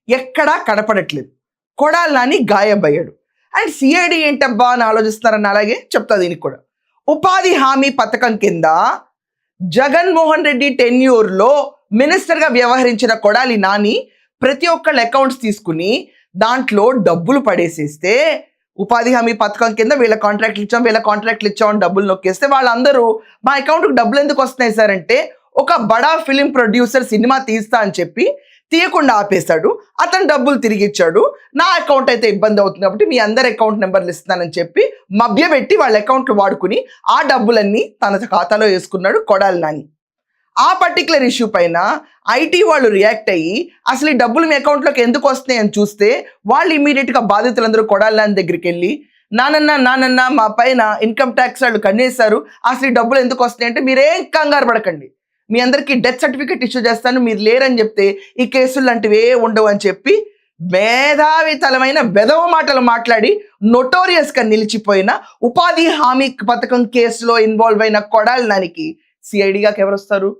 ఎక్కడా కనపడట్లేదు. Kodali Nani గాయబయ్యాడు. And CID ఏంటబ్బా అని ఆలోచిస్తున్నారని అలాగే చెప్తా దీనికి కూడా. ఉపాధి హామీ పథకం కింద జగన్మోహన్ రెడ్డి టెన్యూర్లో మినిస్టర్గా వ్యవహరించిన కొడాలి నాని ప్రతి ఒక్కళ్ళ అకౌంట్స్ తీసుకుని దాంట్లో డబ్బులు పడేసేస్తే, ఉపాధి హామీ పథకం కింద వీళ్ళ కాంట్రాక్ట్లు ఇచ్చామని డబ్బులు నొక్కేస్తే వాళ్ళందరూ మా అకౌంట్కి డబ్బులు ఎందుకు వస్తున్నాయి సార్ అంటే, ఒక బడా ఫిలిం ప్రొడ్యూసర్ సినిమా తీస్తా అని చెప్పి తీయకుండా ఆపేశాడు. అతను డబ్బులు తిరిగి ఇచ్చాడు. నా అకౌంట్ అయితే ఇబ్బంది అవుతుంది కాబట్టి మీ అందరి అకౌంట్ నెంబర్లు ఇస్తానని చెప్పి మభ్యపెట్టి వాళ్ళ అకౌంట్లు వాడుకుని ఆ డబ్బులన్నీ తన ఖాతాలో వేసుకున్నాడు కొడాలి నాని. ఆ పర్టికులర్ ఇష్యూ పైన ఐటీ వాళ్ళు రియాక్ట్ అయ్యి అసలు ఈ డబ్బులు మీ అకౌంట్లోకి ఎందుకు వస్తున్నాయి అని చూస్తే, వాళ్ళు ఇమీడియట్గా బాధితులందరూ కొడాలి నాని దగ్గరికి వెళ్ళి, నానన్న మా పైన ఇన్కమ్ ట్యాక్స్ వాళ్ళు కన్నేశారు, అసలు ఈ డబ్బులు ఎందుకు వస్తున్నాయి అంటే, మీరేం కంగారు పడకండి, మీ అందరికీ డెత్ సర్టిఫికేట్ ఇష్యూ చేస్తాను, మీరు లేరని చెప్తే ఈ కేసులు లాంటివి ఉండవు అని చెప్పి మేధావితలమైన బెదవ మాటలు మాట్లాడి నొటోరియస్గా నిలిచిపోయిన ఉపాధి హామీ పథకం కేసులో ఇన్వాల్వ్ అయిన కొడాలి నానికి సిఐడిగా ఎవరు వస్తారు?